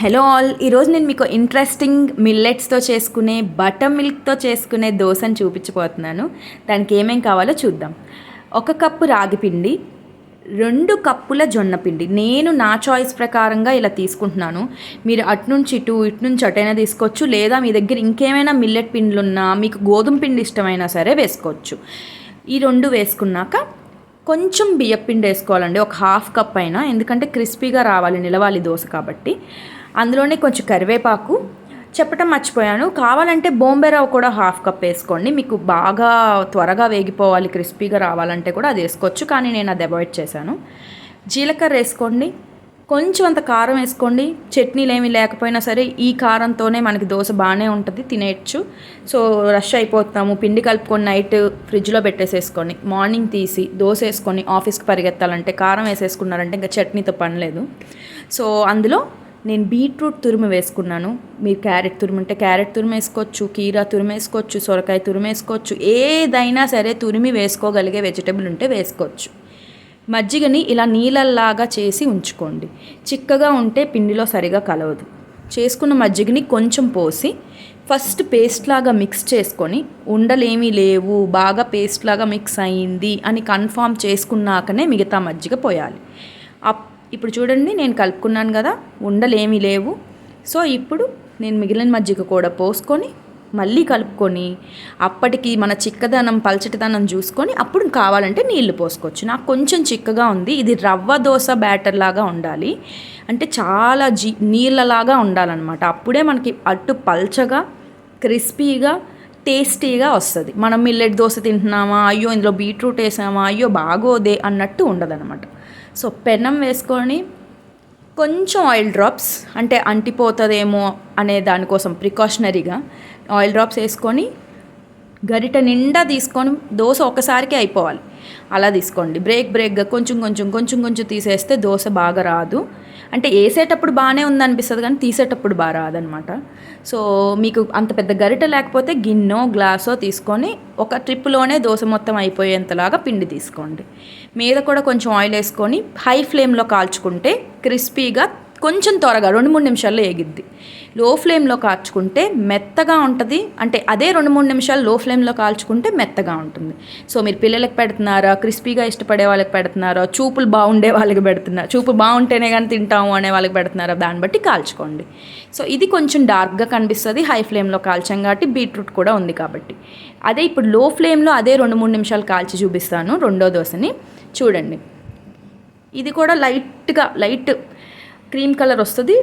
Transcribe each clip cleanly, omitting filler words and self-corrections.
Hello all, ఈరోజు నేను మీకు ఇంట్రెస్టింగ్ మిల్లెట్స్తో చేసుకునే బటర్ మిల్క్తో చేసుకునే దోశను చూపించబోతున్నాను. దానికి ఏమేం కావాలో చూద్దాం. 1 కప్పు రాగి పిండి, 2 కప్పుల జొన్న పిండి. నేను నా చాయిస్ ప్రకారంగా ఇలా తీసుకుంటున్నాను. మీరు అటు నుంచి ఇటు అటైనా తీసుకోవచ్చు, లేదా మీ దగ్గర ఇంకేమైనా మిల్లెట్ పిండిలు ఉన్నా, మీకు గోధుమ పిండి ఇష్టమైనా సరే వేసుకోవచ్చు. ఈ 2 వేసుకున్నాక కొంచెం బియ్యపిండి వేసుకోవాలండి, ఒక 1/2 కప్ అయినా, ఎందుకంటే క్రిస్పీగా రావాలి, నిలవాలి దోశ కాబట్టి. అందులోనే కొంచెం కరివేపాకు, చెప్పటం మర్చిపోయాను, కావాలంటే బొంబాయి రవ్వ కూడా 1/2 కప్ వేసుకోండి. మీకు బాగా త్వరగా వేగిపోవాలి, క్రిస్పీగా రావాలంటే కూడా అది వేసుకోవచ్చు, కానీ నేను అది అవాయిడ్ చేశాను. జీలకర్ర వేసుకోండి, కొంచెం అంత కారం వేసుకోండి. చట్నీలు ఏమీ లేకపోయినా సరే ఈ కారంతోనే మనకి దోశ బాగానే ఉంటుంది, తినేయచ్చు. సో రష్ అయిపోతాము, పిండి కలుపుకొని నైట్ ఫ్రిడ్జ్లో పెట్టేసేసుకోండి, మార్నింగ్ తీసి దోశ వేసుకొని ఆఫీస్కి పరిగెత్తాలంటే కారం వేసేసుకున్నారంటే ఇంకా చట్నీతో పని లేదు. సో అందులో నేను బీట్రూట్ తురుము వేసుకున్నాను. మీరు క్యారెట్ తురుము ఉంటే క్యారెట్ తురుము వేసుకోవచ్చు, కీరా తురుము వేసుకోవచ్చు, సొరకాయ తురుము వేసుకోవచ్చు, ఏదైనా సరే తురిమి వేసుకోగలిగే వెజిటబుల్ ఉంటే వేసుకోవచ్చు. మజ్జిగని ఇలా నీళ్ళల్లాగా చేసి ఉంచుకోండి, చిక్కగా ఉంటే పిండిలో సరిగా కలవదు. చేసుకున్న మజ్జిగని కొంచెం పోసి ఫస్ట్ పేస్ట్ లాగా మిక్స్ చేసుకొని, ఉండలేమీ లేవు, బాగా పేస్ట్ లాగా మిక్స్ అయ్యింది అని కన్ఫామ్ చేసుకున్నాకనే మిగతా మజ్జిగ పోయాలి. ఇప్పుడు చూడండి, నేను కలుపుకున్నాను కదా, ఉండలేమీ లేవు. సో ఇప్పుడు నేను మిగిలిన మజ్జిగ కూడా పోసుకొని మళ్ళీ కలుపుకొని, అప్పటికి మన చిక్కదనం పల్చటిదనం చూసుకొని అప్పుడు కావాలంటే నీళ్లు పోసుకోవచ్చు. నాకు కొంచెం చిక్కగా ఉంది, ఇది రవ్వ దోశ బ్యాటర్ లాగా ఉండాలి, అంటే చాలా నీళ్ళలాగా ఉండాలన్నమాట. అప్పుడే మనకి అటు పల్చగా క్రిస్పీగా టేస్టీగా వస్తుంది. మనం మిల్లెట్ దోశ తింటున్నామా, అయ్యో ఇందులో బీట్రూట్ వేసామా, అయ్యో బాగోదే అన్నట్టు ఉండదన్నమాట. సో పెనం వేసుకొని కొంచెం ఆయిల్ డ్రాప్స్, అంటే అంటిపోతుందేమో అనే దానికోసం ప్రికాషనరీగా ఆయిల్ డ్రాప్స్ వేసుకొని గరిట నిండా తీసుకొని, దోశ ఒకసారికి అయిపోవాలి అలా తీసుకోండి. బ్రేక్గా కొంచెం తీసేస్తే దోశ బాగా రాదు. అంటే వేసేటప్పుడు బాగానే ఉందనిపిస్తుంది కానీ తీసేటప్పుడు బాగా రాదనమాట. సో మీకు అంత పెద్ద గరిట లేకపోతే గిన్నె గ్లాసో తీసుకొని ఒక ట్రిప్లోనే దోశ మొత్తం అయిపోయేంతలాగా పిండి తీసుకోండి. మీద కూడా కొంచెం ఆయిల్ వేసుకొని హై ఫ్లేమ్లో కాల్చుకుంటే క్రిస్పీగా కొంచెం త్వరగా 2-3 నిమిషాల్లో ఏగిద్ది. లో ఫ్లేమ్లో కాల్చుకుంటే మెత్తగా ఉంటుంది, అంటే అదే 2-3 నిమిషాలు లో ఫ్లేమ్లో కాల్చుకుంటే మెత్తగా ఉంటుంది. సో మీరు పిల్లలకి పెడుతున్నారా, క్రిస్పీగా ఇష్టపడే వాళ్ళకి పెడుతున్నారా, చూపులు బాగుండే వాళ్ళకి పెడుతున్నారా, చూపు బాగుంటేనే కానీ తింటాము అనే వాళ్ళకి పెడుతున్నారా, దాన్ని బట్టి కాల్చుకోండి. సో ఇది కొంచెం డార్క్గా కనిపిస్తుంది, హై ఫ్లేమ్లో కాల్చాం కాబట్టి, బీట్రూట్ కూడా ఉంది కాబట్టి. అదే ఇప్పుడు లో ఫ్లేమ్లో అదే 2-3 నిమిషాలు కాల్చి చూపిస్తాను రెండో దోశని. చూడండి, ఇది కూడా లైట్ క్రీమ్ కలర్ వస్తుంది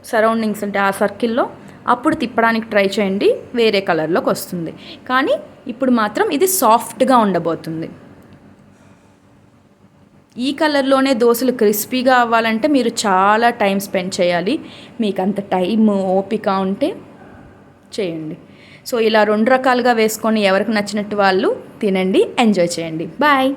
సరౌండింగ్స్, అంటే ఆ సర్కిల్లో, అప్పుడు తిప్పడానికి ట్రై చేయండి, వేరే కలర్లోకి వస్తుంది. కానీ ఇప్పుడు మాత్రం ఇది సాఫ్ట్గా ఉండబోతుంది. ఈ కలర్లోనే దోశలు క్రిస్పీగా అవ్వాలంటే మీరు చాలా టైం స్పెండ్ చేయాలి. మీకు అంత టైం ఓపిక ఉంటే చేయండి. సో ఇలా 2 రకాలుగా వేసుకొని ఎవరికి నచ్చినట్టు వాళ్ళు తినండి, ఎంజాయ్ చేయండి. బాయ్.